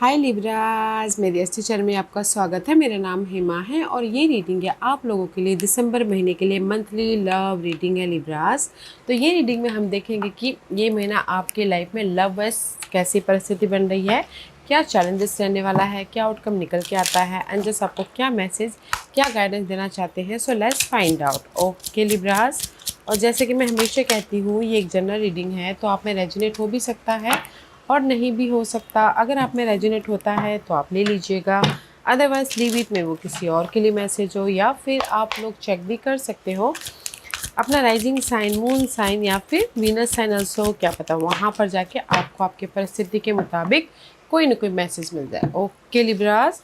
हाय लिब्राज, मेरी अस्टी चैनल में आपका स्वागत है। मेरा नाम हेमा है और ये रीडिंग है आप लोगों के लिए दिसंबर महीने के लिए मंथली लव रीडिंग है लिब्राज। तो ये रीडिंग में हम देखेंगे कि ये महीना आपके लाइफ में लव वाइज कैसी परिस्थिति बन रही है, क्या चैलेंजेस रहने वाला है, क्या आउटकम निकल के आता है, एंजल्स आपको क्या मैसेज, क्या गाइडेंस देना चाहते हैं। So let's find out. Okay लिब्राज, और जैसे कि मैं हमेशा कहती हूँ ये एक जनरल रीडिंग है, तो आप में रेजोनेट हो भी सकता है और नहीं भी हो सकता। अगर आप में रेजोनेट होता है तो आप ले लीजिएगा, अदरवाइज लीव इट में वो किसी और के लिए मैसेज हो, या फिर आप लोग चेक भी कर सकते हो अपना राइजिंग साइन, मून साइन या फिर वीनस साइन ऑल्सो, क्या पता वहाँ पर जाके आपको आपके परिस्थिति के मुताबिक कोई ना कोई मैसेज मिल जाए। Okay Libras,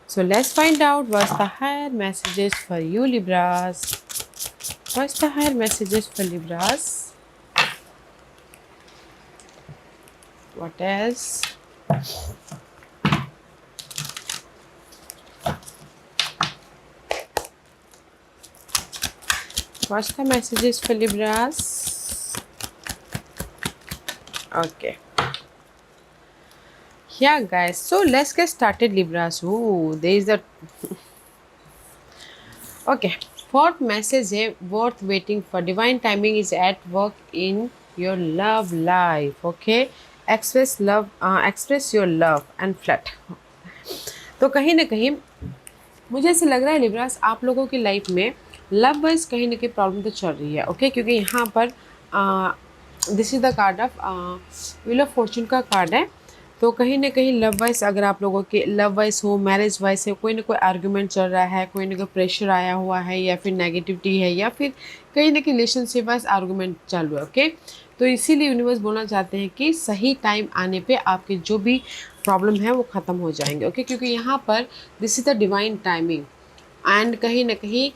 so let's find out what's the higher messages for you Libras. What's the higher messages for Libras? What else? What's the messages for Libras? Okay. Yeah, guys. So let's get started, Libras. Ooh, there is a okay. Fourth message है worth waiting for. Divine timing is at work in your love life. Okay. Express love. Express your love and flirt. तो कहीं ना कहीं मुझे ऐसे लग रहा है लिब्रास, आप लोगों की लाइफ में लव वाइज कहीं ना कहीं प्रॉब्लम तो चल रही है। ओके, क्योंकि यहाँ पर this is the card of wheel of Fortune का कार्ड है। तो कहीं ना कहीं लव वाइज, अगर आप लोगों के लव वाइज हो, मैरिज वाइज है, कोई ना कोई आर्ग्यूमेंट चल रहा है, कोई ना कोई प्रेशर आया हुआ है, या फिर नेगेटिविटी है, या फिर कहीं ना कहीं रिलेशनशिप वाइज आर्ग्यूमेंट चालू है। ओके, तो इसीलिए यूनिवर्स बोलना चाहते हैं कि सही टाइम आने पे आपके जो भी प्रॉब्लम है वो ख़त्म हो जाएंगे। ओके, क्योंकि यहाँ पर this is the divine timing and कहीं ना कहीं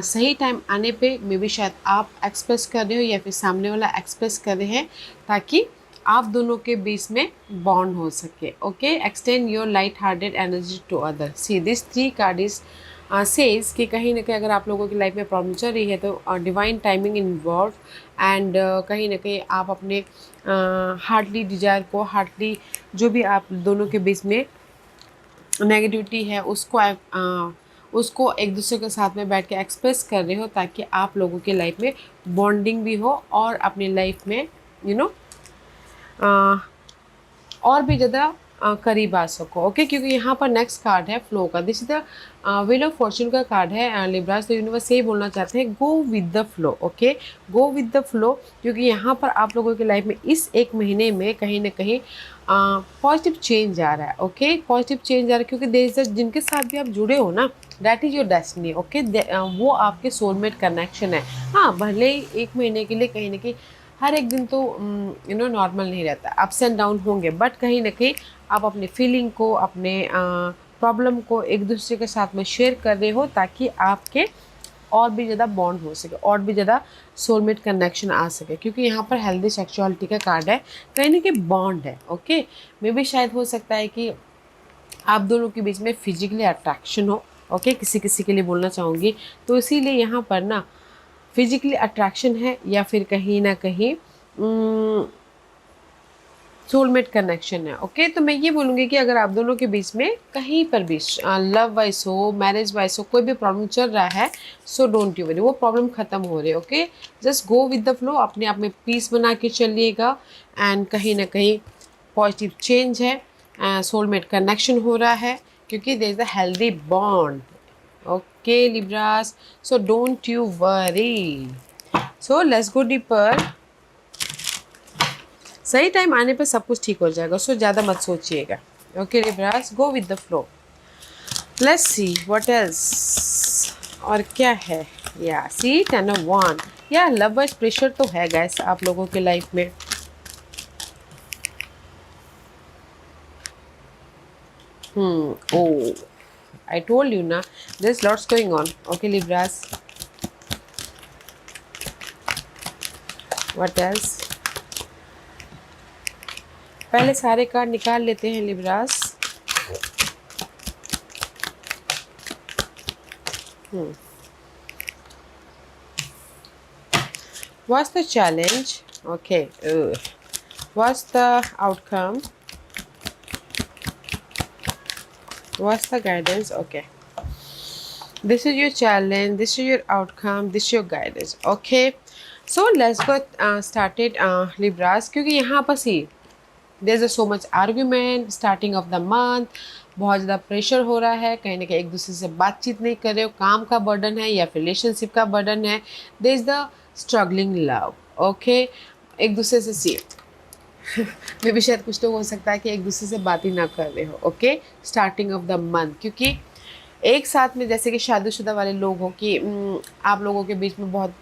सही टाइम आने पे मे बी शायद आप एक्सप्रेस कर रहे हो या फिर सामने वाला एक्सप्रेस कर रहे हैं, ताकि आप दोनों के बीच में बॉन्ड हो सके। Okay, extend your light hearted energy to other. See this three card is says कि कहीं ना कहीं अगर आप लोगों की लाइफ में प्रॉब्लम चल रही है तो डिवाइन टाइमिंग इन्वॉल्व एंड कहीं ना कहीं आप अपने हार्टली डिजायर को, हार्टली जो भी आप दोनों के बीच में नेगेटिविटी है उसको एक दूसरे के साथ में बैठ के एक्सप्रेस कर रहे हो, ताकि आप लोगों की लाइफ में बॉन्डिंग भी हो और अपनी लाइफ में यू नो और भी ज़्यादा करीब आ सको। ओके, क्योंकि यहाँ पर नेक्स्ट कार्ड है फ्लो का। This is the wheel of Fortune का कार्ड है लिब्रास। तो यूनिवर्स यही बोलना चाहते हैं, गो with the flow. Okay, go with the flow, क्योंकि यहाँ पर आप लोगों की लाइफ में इस एक महीने में कहीं ना कहीं पॉजिटिव चेंज आ रहा है। ओके, पॉजिटिव चेंज आ रहा है, क्योंकि देर जिनके साथ भी आप जुड़े हो ना, that is your destiny. Okay, वो आपके सोलमेट कनेक्शन है। हाँ, भले ही एक महीने के लिए कहीं ना कहीं हर एक दिन तो नॉर्मल नहीं रहता, अप्स एंड डाउन होंगे, बट कहीं ना कहीं आप अपनी फीलिंग को, अपने प्रॉब्लम को एक दूसरे के साथ में शेयर कर रहे हो, ताकि आपके और भी ज़्यादा बॉन्ड हो सके, और भी ज़्यादा सोलमेट कनेक्शन आ सके। क्योंकि यहाँ पर हेल्दी सेक्सुअलिटी का कार्ड है, कहीं ना कहीं बॉन्ड है। ओके, मे भी शायद हो सकता है कि आप दोनों के बीच में फिजिकली अट्रैक्शन हो। ओके, किसी किसी के लिए बोलना चाहूँगी, तो इसीलिए यहाँ पर ना फिजिकली अट्रैक्शन है, या फिर कहीं ना कहीं सोलमेट कनेक्शन है। ओके, तो मैं ये बोलूँगी कि अगर आप दोनों के बीच में कहीं पर भी लव वाइज हो, मैरिज वाइज हो, कोई भी प्रॉब्लम चल रहा है, सो डोंट यू वरी, वो प्रॉब्लम ख़त्म हो रही है। Okay, just go with the flow, अपने आप में पीस बना के चलिएगा एंड कहीं ना कहीं पॉजिटिव चेंज है, सोलमेट कनेक्शन हो रहा है, क्योंकि there is a healthy bond. Okay Libras, so don't you worry. So let's go deeper. सही टाइम आने पे सब कुछ ठीक हो जाएगा, सो ज़्यादा मत सोचिएगा। Okay Libras, go with the flow. Let's see what else, और क्या है। या सी 10 of 1। या लव वाइज प्रेशर तो है गैस आप लोगों के लाइफ में। Oh, I told you ना, there's lots going on. Okay Libras, what else? पहले सारे कार्ड निकाल लेते हैं Libras. What's the challenge? Okay. What's the outcome? What's the guidance? Okay. This is your challenge. This is your outcome. This is your guidance. Okay. So let's get started, Libras. क्योंकि यहाँ पर see there is so much argument starting of the month, बहुत ज़्यादा pressure हो रहा है, कहीं ना कहीं एक दूसरे से बातचीत नहीं कर रहे हो, काम का बर्डन है या फिर रिलेशनशिप का बर्डन है, there is the struggling love. Okay, एक दूसरे से सी मे भी शायद कुछ लोग हो सकता है कि एक दूसरे से बात ही ना कर रहे हो। Okay, starting of the month, क्योंकि एक साथ में जैसे कि शादीशुदा वाले लोग हो कि आप लोगों के बीच में बहुत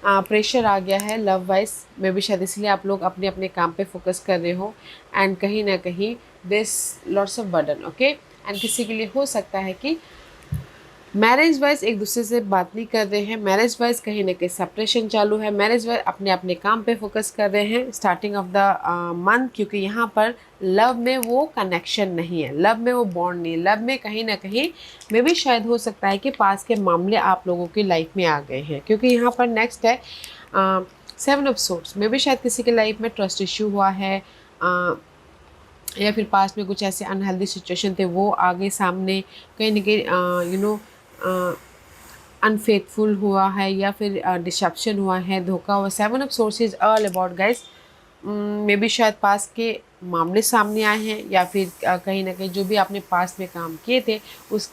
प्रेशर आ गया है लव वाइज में भी, शायद इसलिए आप लोग अपने अपने काम पे फोकस कर रहे हो एंड कहीं ना कहीं this lots of burden. Okay, and किसी के लिए हो सकता है कि मैरिज वाइज एक दूसरे से बात नहीं कर रहे हैं, मैरिज वाइज कहीं ना कहीं सेपरेशन चालू है, मैरिज वाइज अपने अपने काम पे फोकस कर रहे हैं स्टार्टिंग ऑफ द मंथ, क्योंकि यहाँ पर लव में वो कनेक्शन नहीं है, लव में वो बॉन्ड नहीं है, लव में कहीं ना कहीं में भी शायद हो सकता है कि पास के मामले आप लोगों की लाइफ में आ गए हैं, क्योंकि यहाँ पर नेक्स्ट है 7 ऑफ सोर्स में भी शायद किसी के लाइफ में ट्रस्ट इश्यू हुआ है, या फिर पास में कुछ ऐसे अनहेल्दी सिचुएशन थे वो आगे सामने कहीं ना कहीं अनफेथफुल हुआ है या फिर डिसेप्शन हुआ है, धोखा हुआ। 7 of sources all about guys may be शायद पास के मामले सामने आए हैं, या फिर कहीं ना कहीं जो भी आपने पास में काम किए थे उस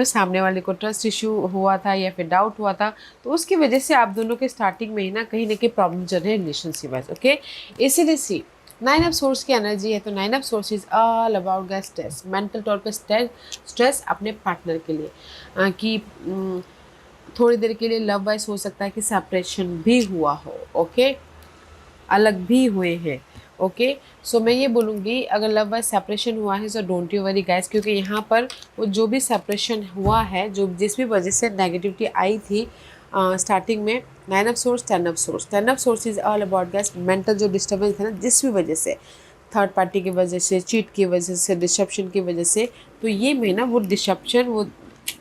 सामने वाले को ट्रस्ट इशू हुआ था या फिर डाउट हुआ था, तो उसकी वजह से आप दोनों के स्टार्टिंग में ही ना कहीं ना कहीं प्रॉब्लम चल रही है रिलेशनशिप वाइज। ओके, इसीलिए सी 9 ऑफ सोर्स की एनर्जी है, तो 9 of source is all about the stress, mental तौर पे स्ट्रेस अपने पार्टनर के लिए कि थोड़ी देर के लिए लव वाइज हो सकता है कि सेपरेशन भी हुआ हो। ओके, अलग भी हुए हैं। ओके, सो मैं ये बोलूँगी अगर लव वाइज सेपरेशन हुआ है सो डोंट यू वरी गाइस, क्योंकि यहाँ पर वो जो भी सेपरेशन हुआ है, जो जिस भी वजह से नेगेटिविटी आई थी स्टार्टिंग में, 9 of source 10 of source, 10 of source is all about guys mental जो डिस्टर्बेंस है ना, जिस भी वजह से, थर्ड पार्टी की वजह से, चीट की वजह से, डिसेप्शन की वजह से, तो ये महीना वो डिसेप्शन, वो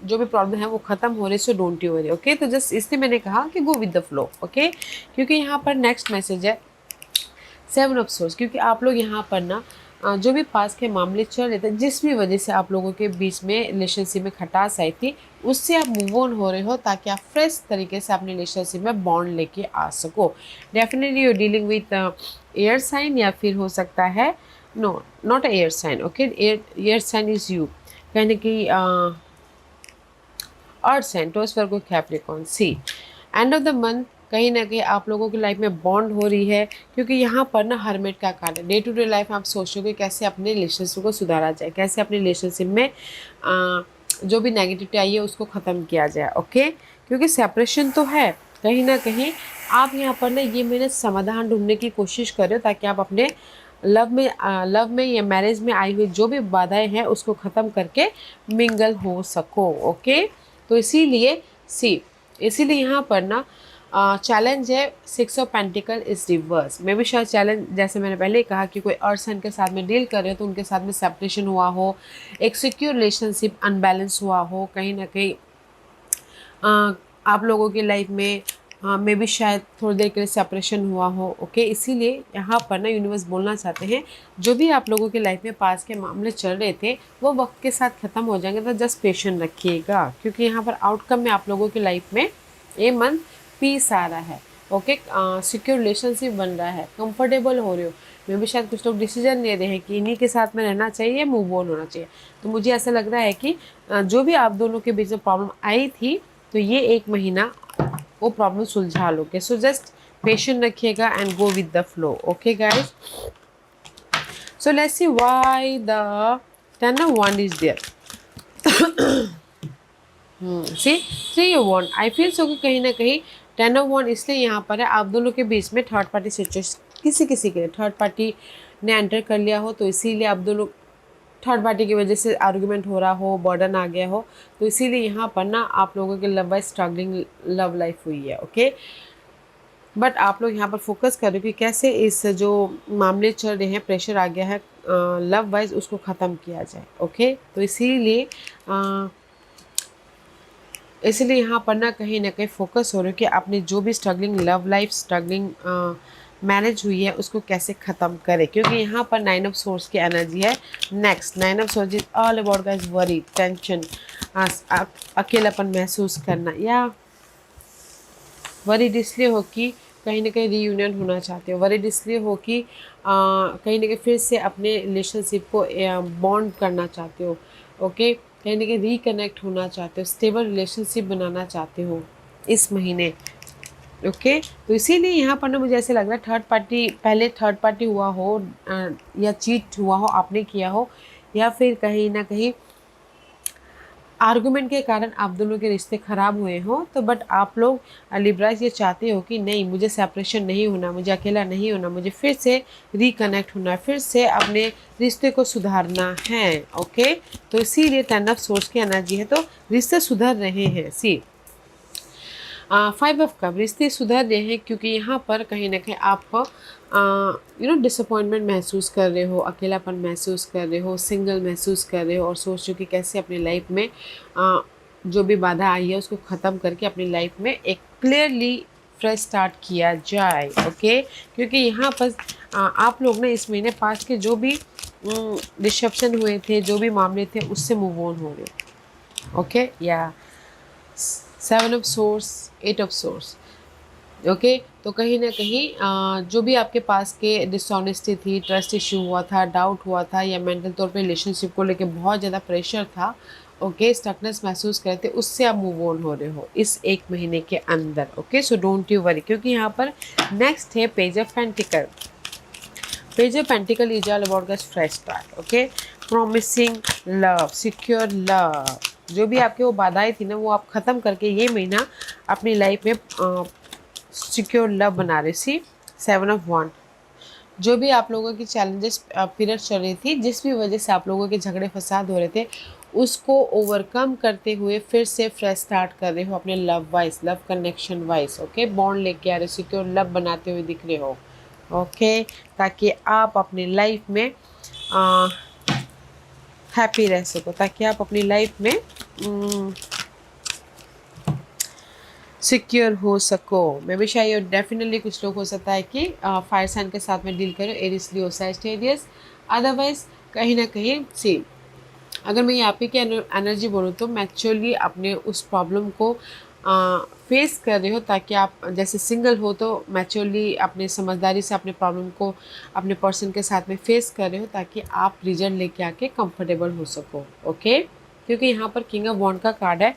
जो भी प्रॉब्लम है वो ख़त्म हो रही, सो डोंट यू वरी। ओके, तो जस्ट इसलिए मैंने कहा कि go with the flow. Okay, क्योंकि यहाँ पर नेक्स्ट मैसेज है 7 ऑफ सोर्स, क्योंकि आप लोग यहाँ पर ना जो भी पास के मामले चल रहे थे, जिस भी वजह से आप लोगों के बीच में रिलेशनशिप में खटास आई थी, उससे आप मूव ऑन हो रहे हो ताकि आप फ्रेश तरीके से अपने रिलेशनशिप में बॉन्ड लेके आ सको। Definitely you dealing with air sign, या फिर हो सकता है no not air sign. Okay, air sign is you, कहने की earth sign, those Virgo Capricorn. See end of the month कहीं ना कहीं आप लोगों की लाइफ में बॉन्ड हो रही है, क्योंकि यहाँ पर ना हरमेट का कार्ड है। डे टू डे लाइफ आप सोचोगे कैसे अपने रिलेशनशिप को सुधारा जाए, कैसे अपने रिलेशनशिप में जो भी नेगेटिविटी आई है उसको ख़त्म किया जाए। ओके, क्योंकि सेपरेशन तो है, कहीं ना कहीं आप यहाँ पर ना ये मैंने समाधान ढूंढने की कोशिश कर रहे हो ताकि आप अपने लव में या मैरिज में आई हुई जो भी बाधाएं हैं उसको ख़त्म करके मिंगल हो सको। ओके, तो इसीलिए यहाँ पर ना चैलेंज है 6 ऑफ पेंटिकल इज रिवर्स में भी शायद चैलेंज, जैसे मैंने पहले ही कहा कि कोई अर्सन के साथ में डील कर रहे हो तो उनके साथ में सेपरेशन हुआ हो, एक सिक्योर रिलेशनशिप अनबैलेंस हुआ हो, कहीं ना कहीं आप लोगों की लाइफ में मे भी शायद थोड़ी देर के लिए सेपरेशन हुआ हो। ओके, इसीलिए यहाँ पर ना यूनिवर्स बोलना चाहते हैं जो भी आप लोगों की लाइफ में पास के मामले चल रहे थे वो वक्त के साथ ख़त्म हो जाएंगे, तो जस्ट पेशेंट रखिएगा, क्योंकि यहाँ पर आउटकम में आप लोगों की लाइफ में ये मंथ पीस आ रहा है। ओके, सिक्योर रिलेशनशिप बन रहा है, कंफर्टेबल हो रहे हो, मे भी शायद कुछ लोग डिसीजन ले रहे हैं कि इन्हीं के साथ में रहना चाहिए, मूव ऑन होना चाहिए। तो मुझे ऐसा लग रहा है कि जो भी आप दोनों के बीच में प्रॉब्लम आई थी, तो ये 1 महीना वो प्रॉब्लम सुलझा लोगे। सो जस्ट पेशेंट रखिएगा and go with the flow. Okay guys, so let's see why the 10 of Wands is there. See 3 of Wands, I feel so कि कहीं ना कहीं 10 of Wands इसलिए यहाँ पर है, आप दोनों के बीच में थर्ड पार्टी सिचुएशन, किसी के लिए थर्ड पार्टी ने एंटर कर लिया हो, तो इसीलिए आप दोनों थर्ड पार्टी की वजह से आर्गुमेंट हो रहा हो, बर्डन आ गया हो, तो इसीलिए यहाँ पर ना आप लोगों के love wise struggling love life हुई है। ओके, बट आप लोग यहाँ पर फोकस करो कि कैसे इस जो मामले चल रहे हैं, प्रेशर आ गया है लव वाइज, उसको ख़त्म किया जाए। ओके, तो इसीलिए यहाँ पर ना कहीं फोकस हो रहे हो कि आपने जो भी struggling love life, struggling marriage हुई है उसको कैसे ख़त्म करें, क्योंकि यहाँ पर 9 ऑफ सोर्स की एनर्जी है। Next 9 of source is all about guys worry, tension, अकेलापन महसूस करना, या वरीड इसलिए हो कि कहीं ना कहीं रीयूनियन होना चाहते हो, वरीड इसलिए हो कि कहीं ना कहीं फिर से अपने रिलेशनशिप को बॉन्ड करना चाहते हो। ओके, कहीं ना कहीं रिकनेक्ट होना चाहते हो, स्टेबल रिलेशनशिप बनाना चाहते हो इस महीने। ओके, तो इसीलिए यहाँ पर ना मुझे ऐसे लग रहा है थर्ड पार्टी, पहले थर्ड पार्टी हुआ हो या चीट हुआ हो, आपने किया हो, या फिर कहीं ना कहीं आर्गुमेंट के कारण आप दोनों के रिश्ते खराब हुए हों। तो बट आप लोग लिब्रास ये चाहते हो कि नहीं, मुझे सेपरेशन नहीं होना, मुझे अकेला नहीं होना, मुझे फिर से रिकनेक्ट होना है, फिर से अपने रिश्ते को सुधारना है। ओके, तो इसीलिए 10 ऑफ सोर्स की एनर्जी है, तो रिश्ते सुधर रहे हैं। सी 5 ऑफ कप, रिश्ते सुधर रहे हैं क्योंकि यहाँ पर कहीं ना कहीं आप डिसअपॉइंटमेंट महसूस कर रहे हो, अकेलापन महसूस कर रहे हो, सिंगल महसूस कर रहे हो, और सोच रहे हो कि कैसे अपनी लाइफ में जो भी बाधा आई है उसको ख़त्म करके अपनी लाइफ में एक क्लियरली फ्रेश स्टार्ट किया जाए। ओके, क्योंकि यहाँ पर आप लोग ना इस महीने पास के जो भी डिसरप्शन हुए थे, जो भी मामले थे, उससे मूव ऑन हो गए। ओके, या 7 of source, 8 of source. Okay, तो कहीं ना कहीं जो भी आपके पास के डिसऑनेस्टी थी, ट्रस्ट इशू हुआ था, डाउट हुआ था, या मेंटल तौर पे रिलेशनशिप को लेके बहुत ज़्यादा प्रेशर था, ओके, स्टकनेस महसूस कर रहे थे, उससे आप मूव ऑन हो रहे हो इस एक महीने के अंदर। Okay, so don't you worry, क्योंकि यहाँ पर नेक्स्ट है page of pentacle. Page of pentacle is all about guys fresh start. Okay, promising love, secure love, जो भी आपके वो बाधाएं थी ना, वो आप ख़त्म करके ये महीना अपनी लाइफ में सिक्योर लव बना रहे। सी 7 ऑफ वॉन्ड, जो भी आप लोगों की चैलेंजेस पीरियड चल रही थी, जिस भी वजह से आप लोगों के झगड़े फसाद हो रहे थे, उसको ओवरकम करते हुए फिर से फ्रेश स्टार्ट कर रहे हो अपने love wise, love connection wise. Okay, bond लेके आ रहे हो, सिक्योर लव बनाते हुए दिख रहे हो। ओके, ताकि आप अपनी लाइफ में हैप्पी रह सको, ताकि आप अपनी लाइफ में सिक्योर हो सको। मैं भी शायद डेफिनेटली कुछ लोग हो सकता है कि फायर साइन के साथ में डील करो, एरिस, लियो, सैजिटेरियस। अदरवाइज कहीं ना कहीं सी, अगर मैं यहाँ पे की एनर्जी बोलूँ तो मैच्योरली अपने उस प्रॉब्लम को फेस कर रहे हो, ताकि आप जैसे सिंगल हो तो मैच्योरली अपने समझदारी से अपने प्रॉब्लम को अपने पर्सन के साथ में फेस कर रहे हो, ताकि आप रिजल्ट लेके आके कंफर्टेबल हो सको। ओके, क्योंकि यहाँ पर किंग ऑफ वॉन्ड का कार्ड है,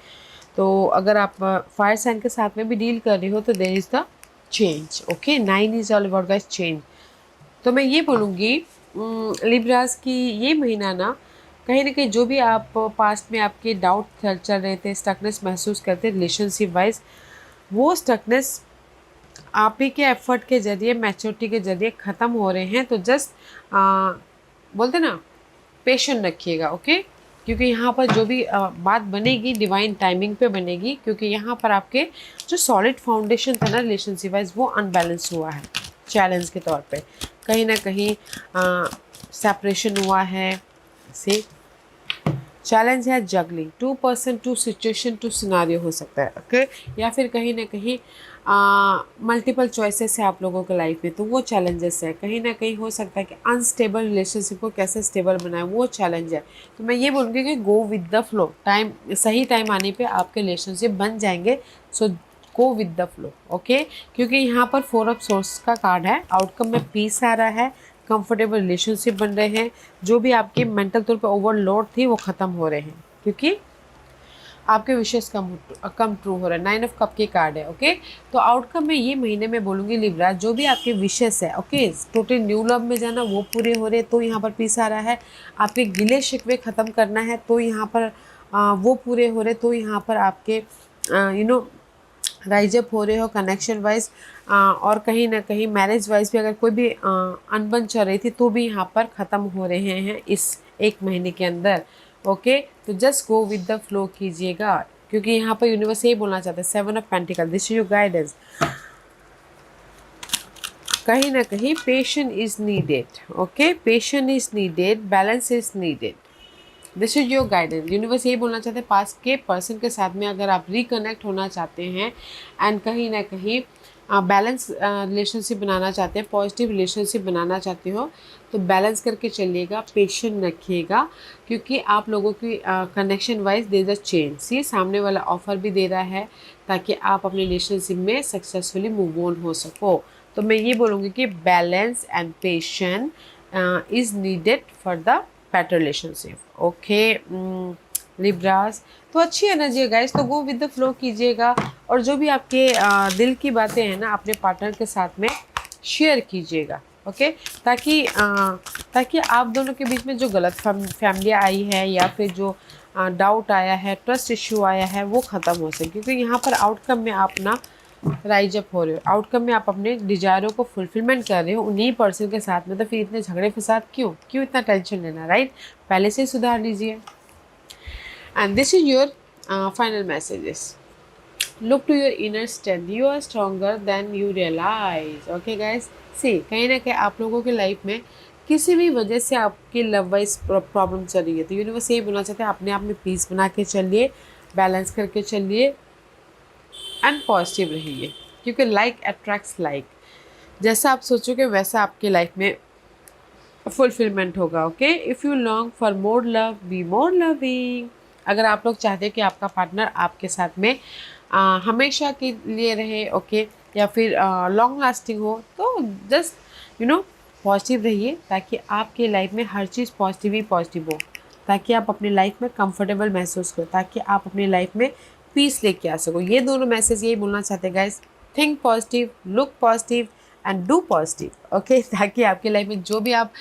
तो अगर आप फायर साइन के साथ में भी डील कर रहे हो तो there is the change. Okay, 9 is all about guys change. तो मैं ये बोलूँगी लिब्रास की ये महीना ना कहीं जो भी आप पास्ट में आपके डाउट चल रहे थे, स्टकनेस महसूस करते रिलेशनशिप वाइज, वो स्टकनेस आप ही के एफर्ट के ज़रिए, मैच्योरिटी के ज़रिए ख़त्म हो रहे हैं। तो जस्ट बोलते ना, पेशेंट रखिएगा। ओके, क्योंकि यहाँ पर जो भी बात बनेगी डिवाइन टाइमिंग पे बनेगी, क्योंकि यहाँ पर आपके जो सॉलिड फाउंडेशन था ना रिलेशनशिप वाइज, वो अनबैलेंस हुआ है चैलेंज के तौर पे। कहीं ना कहीं सेपरेशन हुआ है, से चैलेंज है जगलिंग, 2% 2 सिचुएशन 2 सिनारियो हो सकता है। ओके, या फिर कहीं ना कहीं मल्टीपल चॉइसेस है आप लोगों के लाइफ में, तो वो चैलेंजेस है। कहीं ना कहीं हो सकता है कि अनस्टेबल रिलेशनशिप को कैसे स्टेबल बनाए, वो चैलेंज है। तो मैं ये बोलूँगी कि go with the flow, time सही टाइम आने पे आपके रिलेशनशिप बन जाएंगे। So go with the flow. Okay, क्योंकि यहाँ पर 4 ऑफ सोर्स का कार्ड है, आउटकम में पीस आ रहा है, कंफर्टेबल रिलेशनशिप बन रहे हैं, जो भी आपकी मेंटल तौर पे ओवरलोड थी वो ख़त्म हो रहे हैं, क्योंकि आपके विशेष कम ट्रू हो रहा है। 9 ऑफ कप के कार्ड है। ओके, तो आउटकम में ये महीने में बोलूँगी लिब्रा, जो भी आपके विशेष है, ओके, टोटल न्यू लव में जाना, वो पूरे हो रहे हैं, तो यहाँ पर पीस आ रहा है। आपके गिले शिकवे ख़त्म करना है, तो यहाँ पर वो पूरे हो रहे, तो यहाँ पर आपके राइज अप हो रहे हो कनेक्शन वाइज, और कहीं ना कहीं मैरिज वाइज भी अगर कोई भी अनबन चल रही थी तो भी यहाँ पर ख़त्म हो रहे हैं इस एक महीने के अंदर। ओके, तो just go with the flow कीजिएगा, क्योंकि यहाँ पर यूनिवर्स यही बोलना चाहते हैं, 7 of pentacle, this is your guidance. कहीं ना कहीं patience is needed. Okay, patience is needed, balance is needed, this is your guidance. Universe यही बोलना चाहते हैं, पास के पर्सन के साथ में अगर आप रिकनेक्ट होना चाहते हैं, एंड कहीं ना कहीं बैलेंस रिलेशनशिप बनाना चाहते हैं, पॉजिटिव रिलेशनशिप बनाना चाहते हो तो बैलेंस करके चलिएगा, पेशेंट रखिएगा, क्योंकि आप लोगों की connection wise there is a change. See सामने वाला ऑफर भी दे रहा है ताकि आप अपने रिलेशनशिप में सक्सेसफुली मूव ऑन हो सको। तो मैं ये बोलूँगी कि balance and patient is needed for the better relationship. Okay Libras, तो अच्छी एनर्जी है गाइस, तो गो विद द फ्लो कीजिएगा और जो भी आपके दिल की बातें हैं ना अपने पार्टनर के साथ में शेयर कीजिएगा। ओके, ताकि आप दोनों के बीच में जो गलत फैमिली आई है या फिर जो डाउट आया है, ट्रस्ट इश्यू आया है, वो ख़त्म हो सके, क्योंकि यहाँ पर आउटकम में आप ना राइज अप हो रहे हो, आउटकम में आप अपने डिजायरों को फुलफिलमेंट कर रहे हो उन्हीं पर्सन के साथ में, तो फिर इतने झगड़े फसाद क्यों क्यों इतना टेंशन लेना, राइट? पहले से ही सुधार लीजिए। And this is your final messages. Look to your inner strength. You are stronger than you realize. Okay guys, see कहीं ना कहीं आप लोगों की लाइफ में किसी भी वजह से आपकी लव वाइज प्रॉब्लम चल रही है, तो यूनिवर्स यही बोलना चाहते हैं अपने आप में पीस बना के चलिए, बैलेंस करके चलिए एंड पॉजिटिव रहिए, क्योंकि लाइक अट्रैक्ट्स लाइक। जैसा आप सोचोगे वैसा आपकी लाइफ में फुलफिलमेंट होगा। Okay, if you long for more love be more loving. अगर आप लोग चाहते हैं कि आपका पार्टनर आपके साथ में हमेशा के लिए रहे, ओके, या फिर लॉन्ग लास्टिंग हो, तो जस्ट पॉजिटिव रहिए, ताकि आपकी लाइफ में हर चीज़ पॉजिटिव ही पॉजिटिव हो, ताकि आप अपनी लाइफ में कंफर्टेबल महसूस करो, ताकि आप अपनी लाइफ में पीस लेके आ सको। ये दोनों मैसेज यही बोलना चाहते हैं guys, think positive, look positive and do positive. Okay, ताकि आपकी लाइफ में जो भी आप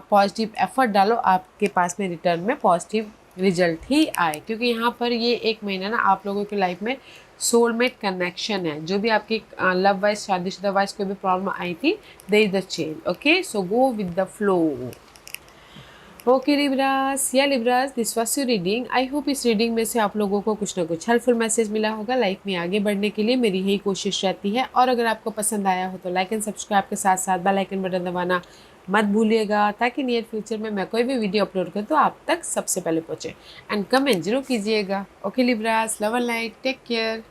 पॉजिटिव एफर्ट डालो आपके पास में रिटर्न में पॉजिटिव रिजल्ट ही आए, क्योंकि यहाँ पर ये एक महीना ना आप लोगों की लाइफ में सोलमेट कनेक्शन है। जो भी आपकी लव वाइज शादीशुदा वाइज कोई भी प्रॉब्लम आई थी, there is the change. Okay, so go with the flow. Okay Libras, या Libras, this was your reading. I hope इस रीडिंग में से आप लोगों को कुछ ना कुछ हेल्पफुल मैसेज मिला होगा। लाइफ में आगे बढ़ने के लिए मेरी यही कोशिश रहती है, और अगर आपको पसंद आया हो तो लाइक एंड सब्सक्राइब के साथ साथ बेल आइकन बटन दबाना मत भूलिएगा, ताकि नियर फ्यूचर में मैं कोई भी वीडियो अपलोड करूँ तो आप तक सबसे पहले पहुँचे। एंड कमेंट जरूर कीजिएगा। Okay Libras, love and light, take care.